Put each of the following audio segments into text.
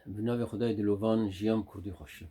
بناوی خدای دلوان جیام کردی خوشه.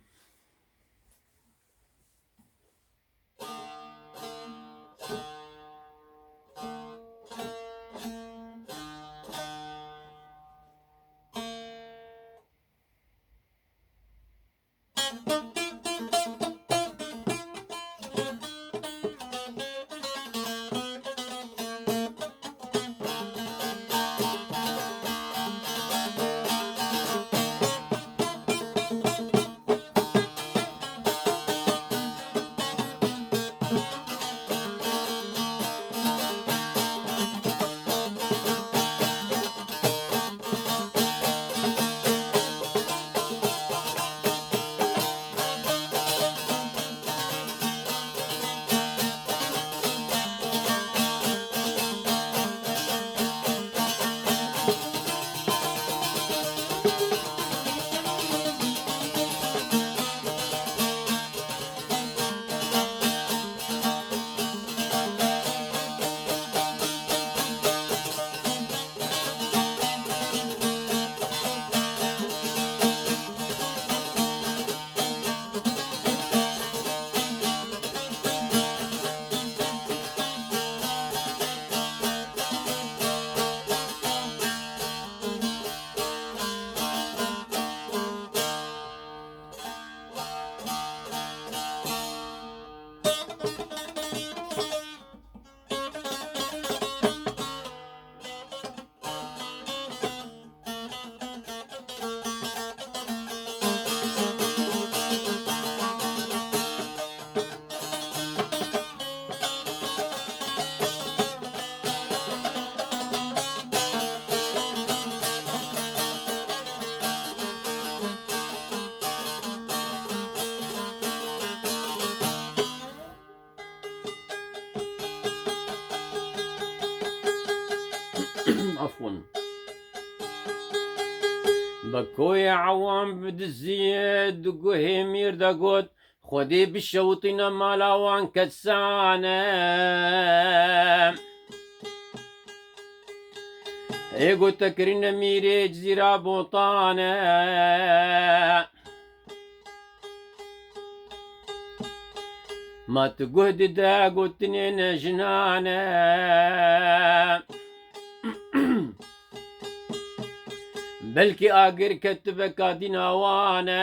عفوا. بكوي عوام بدزيد دقوه مير دقوت خودي بالشوطين مالاوان كسانة ايقو تكرين ميري جزيرة بوطانة ما تقهد داقو تنين جنانة بلكي آقر كتبك ديناوانا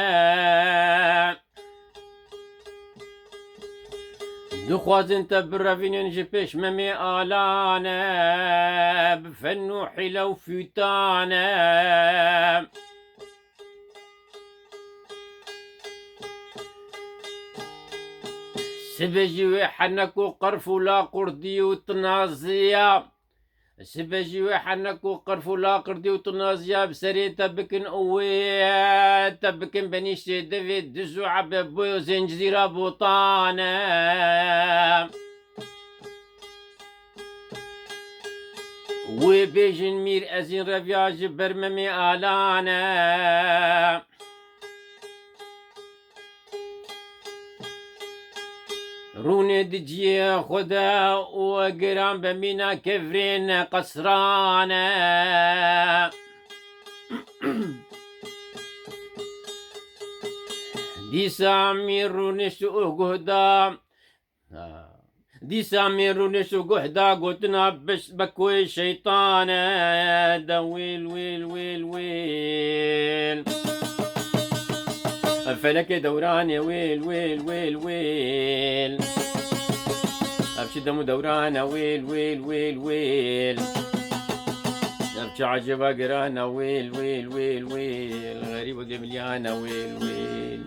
دخوازن تبرفين جبش ممي آلانا بفنو حلو فيتانا سبجي حنكو قرف لا قردي وتنازيا سبجي وحنك وقرف ولا قردي وطنازيا بسري تبكن قوي تبكن بنيش دفيد دزو عبابو زنجزيرة بوطانة وبيجن مير أزين رفياج برممي آلانا روني دجي خدا وقرام بمينا كفرين قصرانا دي سامير رونش وقهدا دي سامير رونش وقهدا قلتنا بس بكوي شيطانا دا ويل ويل ويل ويل الفلك دوران يا ويل ويل ويل ويل أبشي دمو دوران ويل ويل ويل ويل أبشي عجبا قرانا ويل ويل ويل ويل غريبة قبليانا ويل ويل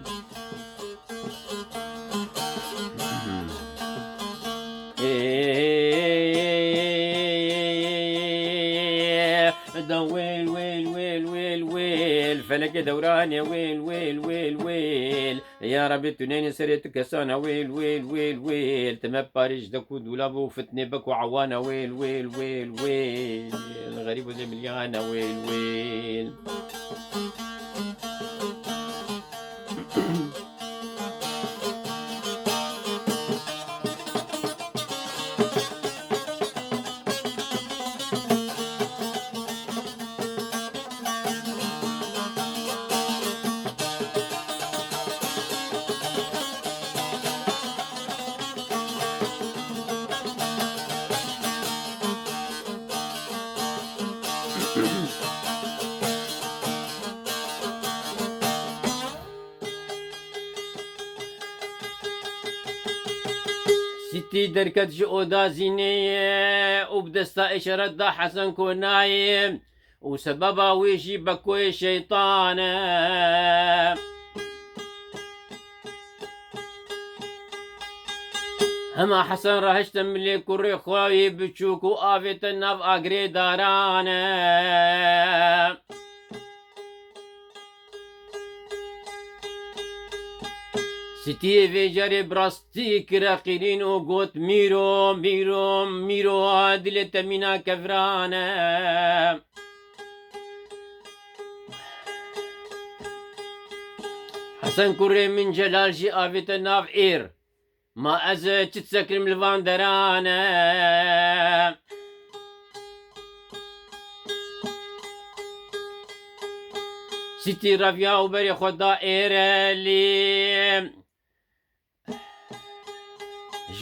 دا ويل ويل ويل ويل ويل فلك دوران يا ويل ويل ويل ويل يا ربي تنين سريتك سانا ويل ويل ويل ويل تما باريش داكو دولابو فتني بكو عوانا ويل ويل ويل ويل الغريب زي مليانة ويل ويل ستي دركت جؤدا زينية وبدستا إشارة دا حسن كونايم وسببا ويجي بكوي شيطان. هما حسن راهشت ملي كوري خواي بتشوكو آفيت الناف آقري داران. ستي في جاري براستي كراقيرين وقوت ميرو ميرو ميرو دلت مينا كفران. حسن كوري من جلال جي آفيت الناف إير ما أز تتسكر من الفاندران. ستي رافيا وبري خدا إيرالي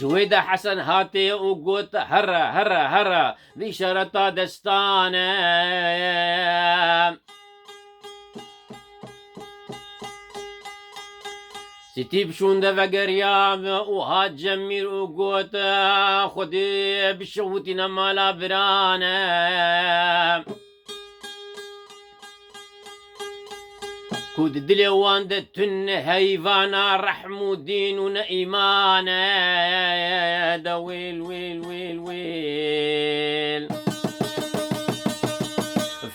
جويدة حسن هاتي وقوت هرا هرا هرا بإشارة دستان. ستي بشون دفقريا وهات جمير وقوت خدي بشوتنا مالا برانا. كود دلوان دتن هيفانا رحمو ديننا إيمانا. دا ويل ويل ويل ويل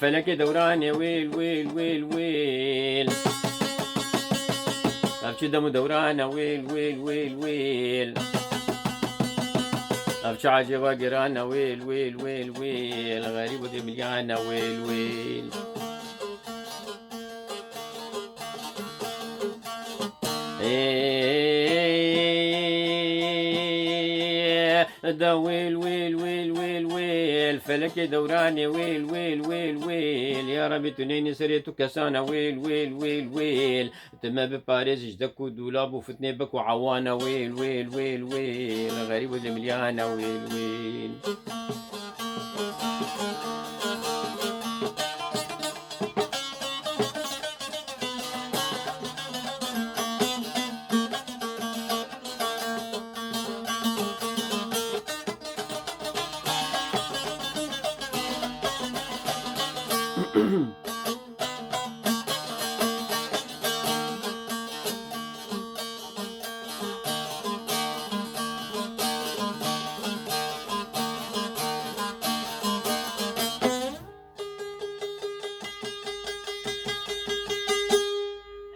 فلك دوراني ويل ويل ويل ويل أبشي دم دورانا ويل ويل ويل ويل أبشي عجبا قرانا ويل ويل ويل ويل غريب ودي مليانا ويل ويل دا ويل ويل ويل ويل ويل فلك دوراني ويل ويل ويل ويل يا ربي تنيني سريتو كسانا ويل ويل ويل ويل تما بباريس جدكو دولاب وفتني بكو عوانا ويل ويل ويل ويل غريب مليانة ويل ويل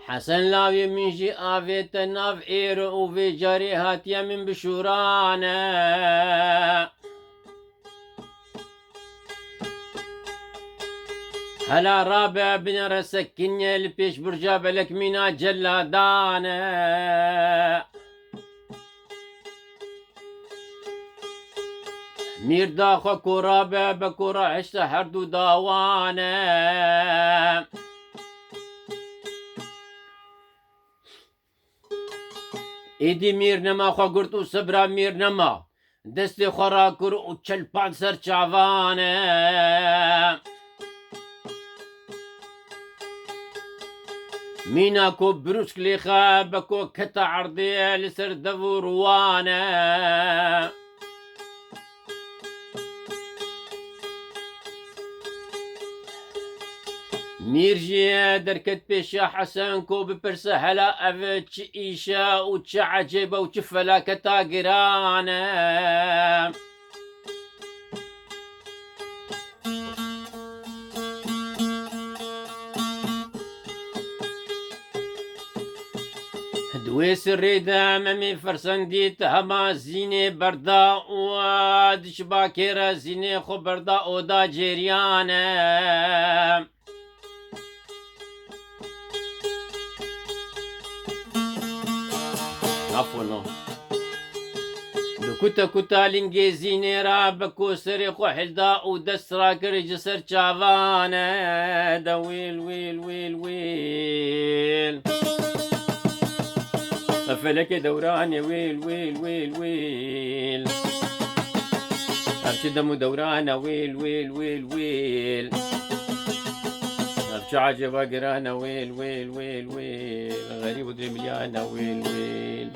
حسن لاوي منجي آفيت ناف إير وفي جاري هاتيا من بشورانا. هلا رابع بن رسكني البيش برجا بلك مينا جلادانا. مير داخو كورابع بكورا عشت حردو داوانا. ایدی میر نما خوا گرت و صبرا میر نما دست خورا کر و چل پان سر چاوانه. مینا کو بروسک لیخا بکو کتا عرضی لسر دو روانه. ميرجي دركت بيشا حسن كو ببرسة هلا أفتش إيشا وتش عجيبة وتش فلاكة قرانا. دويس الريدة ممي فرسنديت هما زيني بردا ودش باكيرا زيني خو بردا اودا جيريانا. عفوا كتا كتا لنجيزيني رابكو سريخو حلدا ودسرا كري جسر شافانا. دا ويل ويل ويل ويل فلك دوراني ويل ويل ويل ويل أبشي دم دورانا ويل ويل ويل ويل أبشي عجبة قرانا ويل ويل ويل ويل غريب ودري مليانا ويل ويل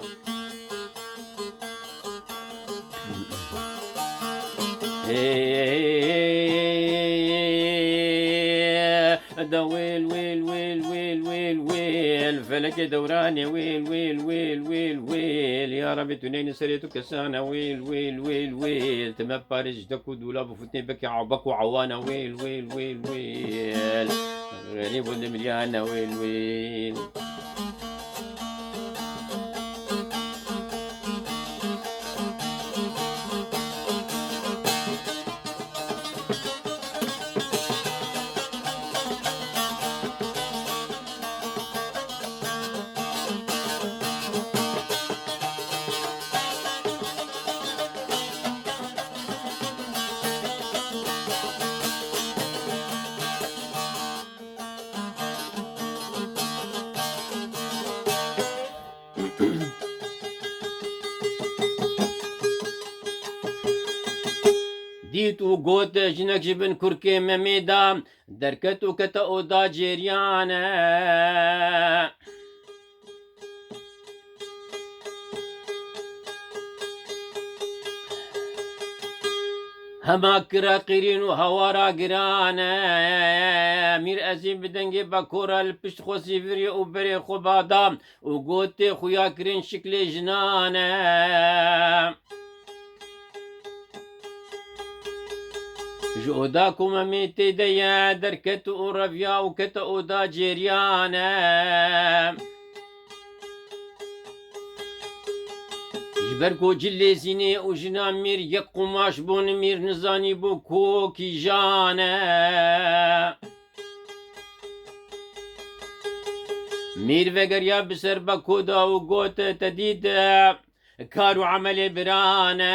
دا ويل ويل ويل ويل ويل ويل فلك دوراني ويل ويل ويل ويل ويل يا ربي تنين سريتك سانا ويل ويل ويل ويل تما باريس دكو دولاب وفتني بكي عبك وعوانا ويل ويل ويل ويل غريب مليانة ويل ويل ديت وقوت جنك جبن كركي مميدا دركت وكتا اودا جيريانا هما كرا قيرين وهوارا قرانا مير ازيم بدنجي باكورا البشت خوسي فري وبري خبادا وقوت خويا كرين شكل جنانا جوداكم ميتي ديا دركت ورفيا وكتا اودا جيريانا جبركو جلي زيني وجنا مير يك قماش بون مير نزاني بو كوكي جانا مير وگريا بسر بكودا وقوت تديد كارو عملي برانا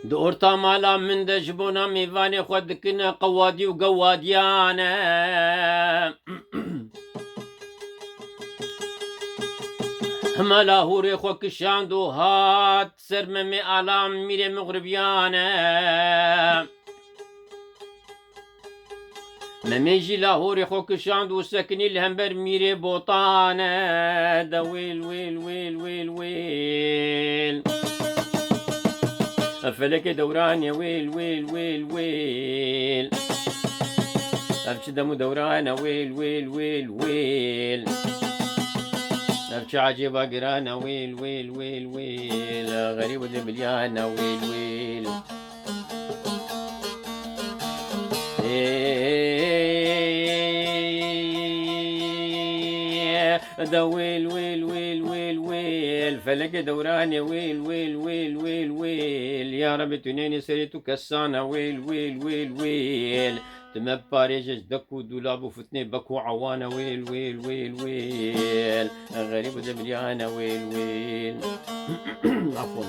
دورتا مالا من دجبونا ميفاني خود كنا قوادي وقواديانا مالا هوري خو كشاندو هات سرممي آلام ميري مغربيانا مميجي لاهوري خو كشاندو سكني الهمبر ميري بوطانا دا ويل ويل ويل ويل ويل فلك دوران يا ويل ويل ويل ويل أبشي دمو دوران ويل ويل ويل ويل أبشي عجيبة قرانا ويل ويل ويل ويل غريب مليانة ويل ويل دا ويل ويل ويل ويل ويل فلك دوراني ويل ويل ويل ويل ويل يا رب تنيني سريتو كسانا ويل ويل ويل ويل تما باريج دكو دولاب وفتني بكو عوانا ويل ويل ويل ويل غريب دمليانا ويل ويل عفوا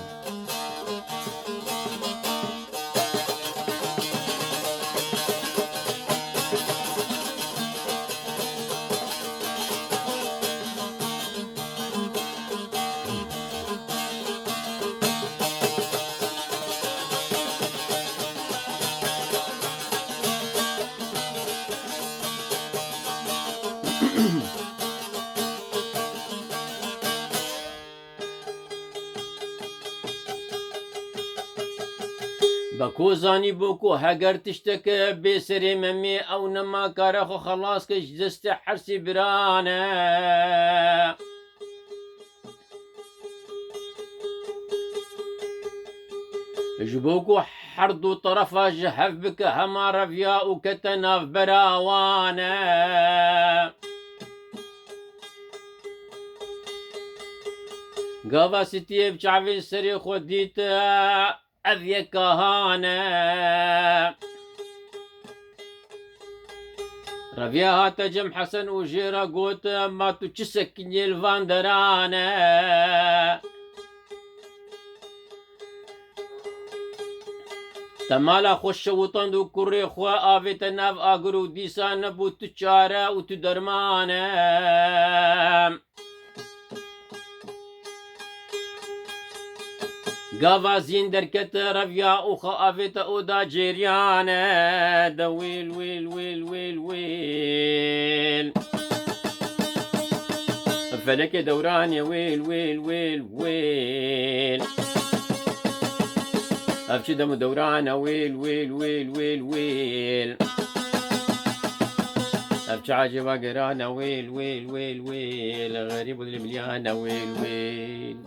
بكو زاني بوكو هاجر تشتك بسري ممي او نما كارخو خلاص كش دست حرسي برانا جبوكو حردو طرفا جهف بك هما رفيا وكتناف براوانا قابا ستيه بشعبي سري خوديت أذيا كهانة رفيا هاتا جم حسن وجيرا قوت ما تشسكني الفاندرانا تمالا خوش وطن دو كوري خوا آفيت ناف آگرو ديسا نبو تچارة و تدرمانا قافازين دركت رفيا أخا أفيت أودا جيريانا دا ويل ويل ويل ويل ويل فلك دوران يا ويل ويل ويل ويل أفشي دم دوران ويل ويل ويل ويل ويل أفشي عاجبا قرانا ويل ويل ويل ويل غريب المليانة ويل ويل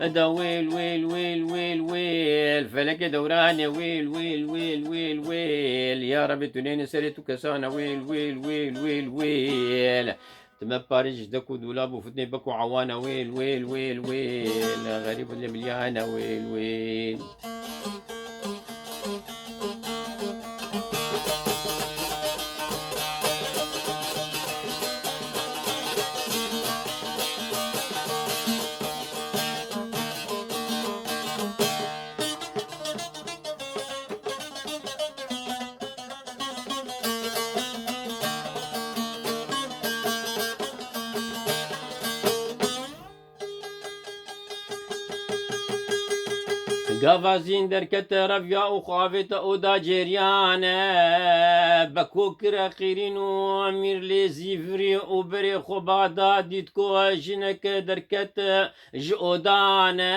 دا ويل ويل ويل ويل ويل فلك دوران يا ويل ويل ويل ويل ويل يا رب تنين سريتك سانا ويل ويل ويل ويل ويل تما باريج دكو دولاب وفتني بكو عوانا ويل ويل ويل ويل غريب اللي مليانة ويل ويل قافازين دركت رفيا وخافت أودا جيريانا بكوكر خيرين وأمير لي زيفري وبري خبادا ديتكو جنك دركت جودانا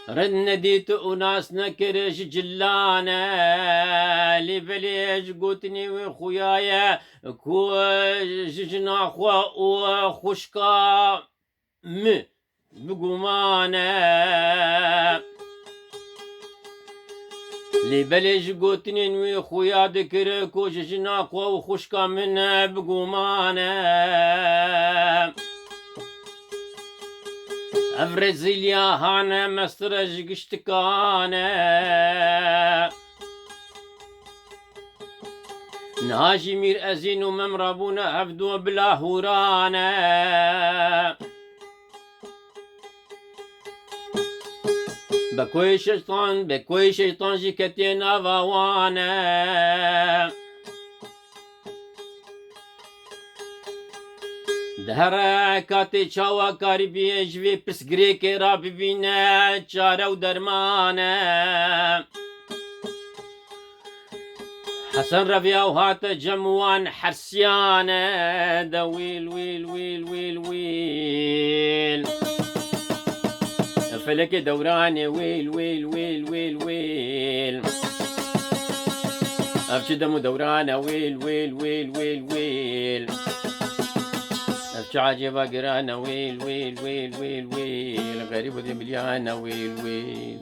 رد ديت وناس نكرش جلانا لبليش قوتني وخويايا كو جنا خوا وخشكا بقمانا لبلش قوتنين وي خويا ذكر كوش جناقوا وخشكا من بقمانا افرزيليا هانا مسترج قشتكانا نهاجي مير ازين وممرابونا افدو بلا هورانا بكوي شيطان جي كتينا فاوانا دهرا كاتي چاوا كاري بيجوي پسگري كي راب بينا چارا ودرمانا حسن ربيا وهات جموان حرسيانا دا ويل ويل ويل ويل ويل فلك دوراني ويل ويل ويل ويل ويل أفشي دمو دورانا ويل ويل ويل ويل ويل أفشي عجبا قرانا ويل ويل ويل ويل ويل غريب ذي مليانا ويل ويل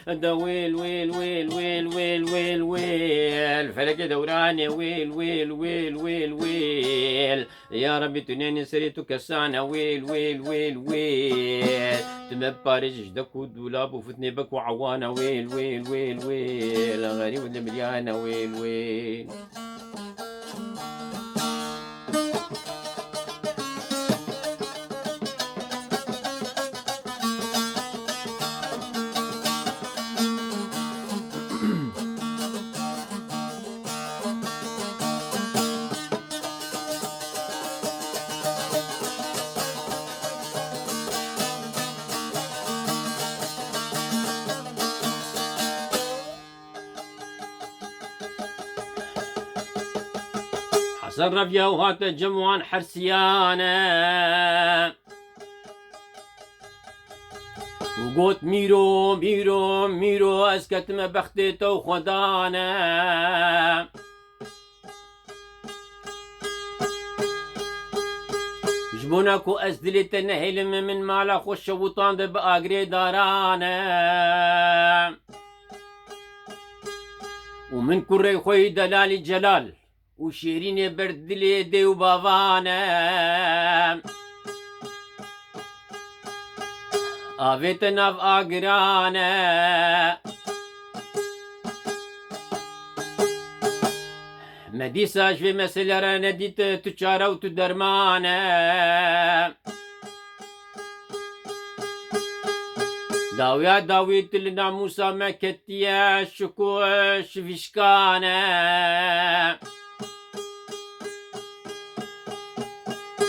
دا ويل ويل ويل ويل ويل ويل ويل فلك دوراني ويل ويل ويل ويل ويل يا ربي تنين سريتك سانا ويل ويل ويل ويل تما باريج جدك دولاب وفتني بك وعوانا ويل ويل ويل ويل غريب اللي مليانة ويل ويل صرف يا وهات جموان حرسيانا وقوت ميرو ميرو ميرو اسكت ما بختيتو خدانا جبوناكو اسدلي تنهيلم من مالا خوش وطان دب اقري دارانا ومن كري خوي دلالي جلال وشيرين بردلي دي وبافانا آفيتنا في آقرانا مديساش في مسلرة نديت تجارة وتدرمانا داويا داويت لنا موسى ما كتيا شكوش فيشكانا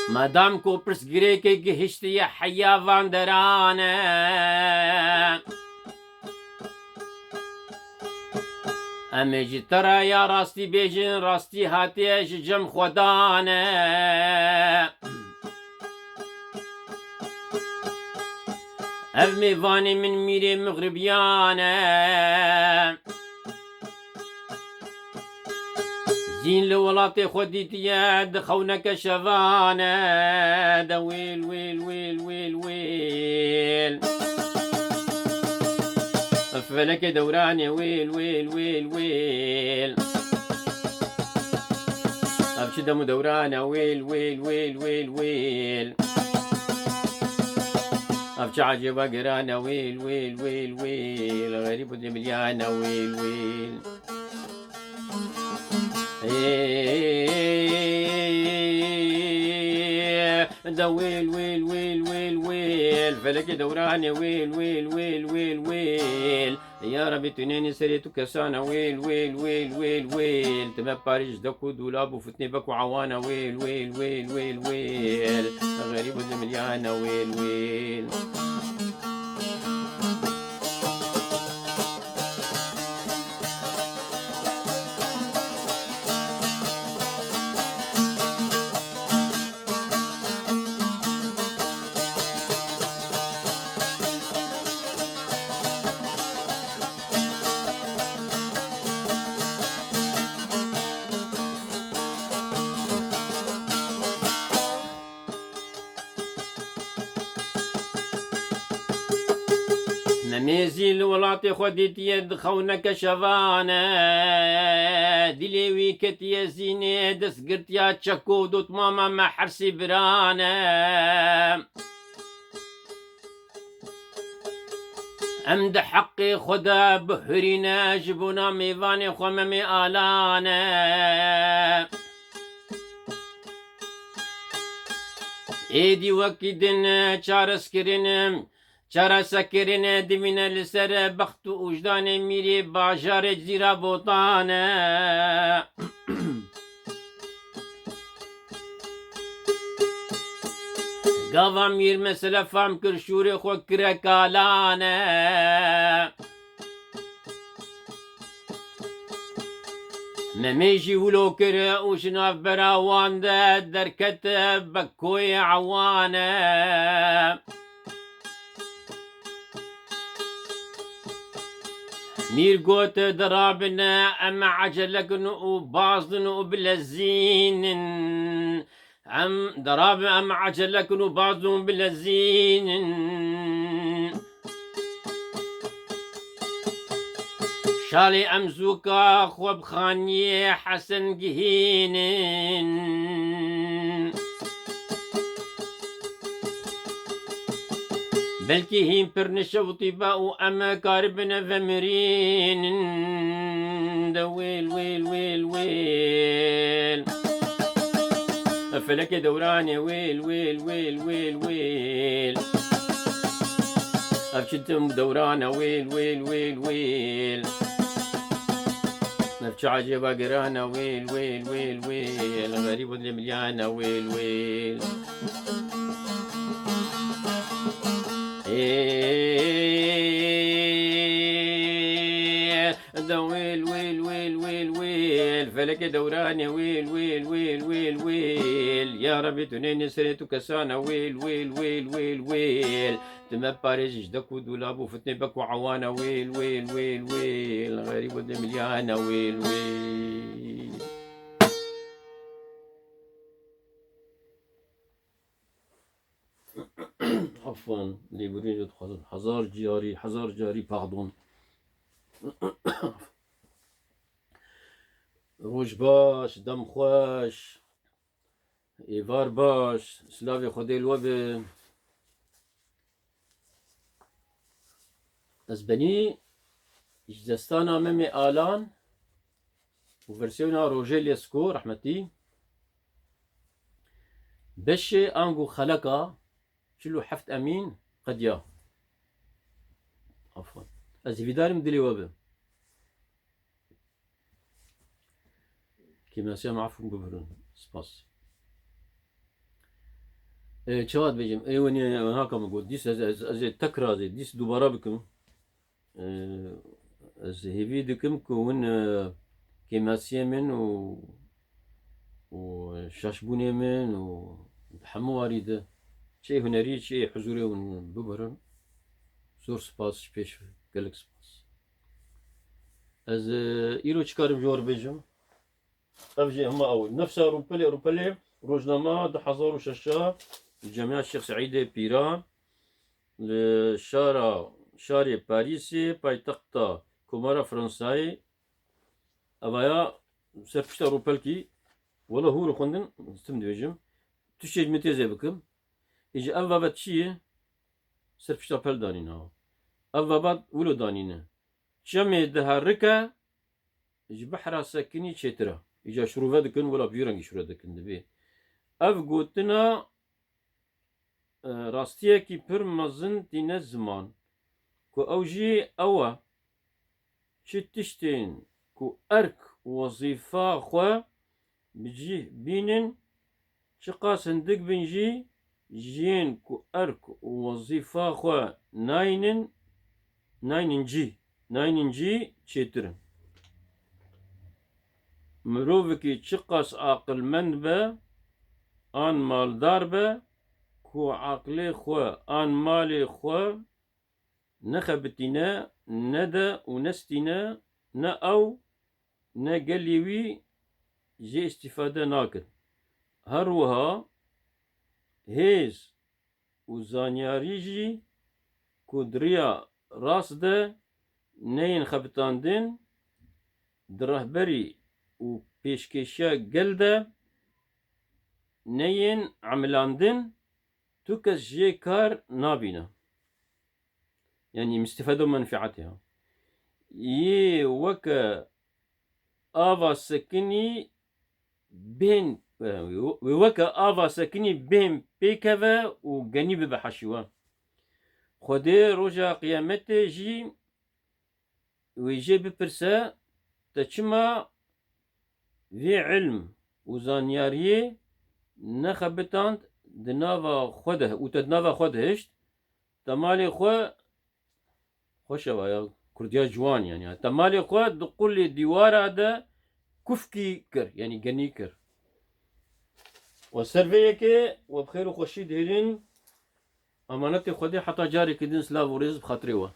مادام کو پرس گره که گهشتی حیا واندرانه امی جی ترا یا راستی بیجن راستی هاتیش جم خودانه اف میوانی من میری مغربیانه زين لولاتي خديتي يد خونك شفانة دا ويل ويل ويل ويل ويل فلك دوراني ويل ويل ويل ويل أبشي دم دورانة ويل ويل ويل ويل ويل أبشي عجبة قرانة ويل ويل ويل ويل غريب مليانة ويل ويل دا ويل ويل ويل ويل ويل فلك دوراني ويل ويل ويل ويل ويل يا ربي تنيني سريتك سانا ويل ويل ويل ويل ويل تما باريس دكو دولاب وفتني بكو عوانا ويل ويل ويل ويل ويل غريب مليانة ويل ويل نميزي الولاتي خديت يد خونك شفانة دلي ويكت يا زيني دس قرت يا تشكو دوت ماما ما حرسي برانا أمد حقي خدا بحرينا جبونا ميفاني خممي آلانا ايدي وكيدن چارس كرنم چرا سکرین دمین لسر بخت و وجدان میری باجار زیرا بوتانه گاوا میر مثل فام کرشور خو کرکالانه نميجي ولو كره وشناف براوان دركت بكوي عوانه مير قوت درابنا أما عجلكن وباصدن وبلزين أم دراب أما عجلكن وباصدن وبلزين شالي أمزوكا خوب خانية حسن جهين بلكي هين برنشة وطيباء وأما كاربنا فمرين دا ويل ويل ويل ويل فلك دوراني ويل ويل ويل ويل ويل أبشتم دورانا ويل ويل ويل ويل نفش عجبة قرانا ويل ويل ويل ويل غريب مليانة ويل ويل دا ويل ويل ويل ويل ويل فلك دوراني ويل ويل ويل ويل ويل يا ربي تنين سريتك سانا ويل ويل ويل ويل ويل تما باريس جدك دولاب وفتني بك وعوانا ويل ويل ويل ويل غريب مليانة ويل ويل عفوا اللي يريد يدخل حزار جاري باردون روج باش دم خوش ایوار باش سلاوی خودی الوبه از بنی اجدستانا ممي آلان وفرسيونا روجيل يسكو رحمتي بشي انغو خلقا شلو حفت امين قد يا عفوا از فيدارم دلي وابم كيما سام عفوا ببرون سباس شواد بيجم ايوني هاكا بقول ديس از تكرا زي ديس دوباره بكم از هيفي دكم كون كيما سيمن وشاشبوني من وحمو واريده شيء هنري شيء حضوري ببرن زور سباس بيش قالك سباس از ايرو تشكارم جور بيجم افجي هما اول نفس اوروبالي روجنامه ده حضور وشاشة الجامعة الشيخ سعيد بيران شارع باريسي بايتخت كومارا فرنساي افايا سرپشت اوروبالكي ولا هو رخوندن استم ديجم تشيج متيزه بكم يجي افا تشي سرپشت بل دانينا افا ولو دانينا شمي دهركا يجي بحر ساكني تشترا يجي شروفا دكن ولا بيرنج شروفا دكن دبي اف قوتنا راستيه كي بر مزن دين زمان كو اوجي اوا شتشتين كو ارك وظيفة خو بجي بينن شقا صندق بنجي جين كو ارك وظيفة خو ناينن جي تشترن مروفكي تشقاس عقل من با آن مالدار با كو عقلي خو آن مالي خو نخبتنا ندا ونستنا نا أو نقليوي جي استفادة ناكن هروها هيز وزانياريجي كودريا راسده نين خبتاندن درهبري وبيشكيشا قلده نين عملاندن توكس جي كار نابينا يعني مستفادة منفعتها وكا آفا سكني بين وكا آفا سكني بين بيكفا وجنيب بحشوا خدي رجع قيامته جي ويجي ببرسا تشما في علم وزانياريه نخبتاند دنافا خوده وتدنافا خودهشت تمالي خو خوشوا يا كرديا جوان يعني تمالي خو تقول لي ديوارا ده كفكي كر يعني جني كر وسرفيك وبخير وخشي ديرين امانتي خدي حتى جاري كدين سلاف ورزق بخاطري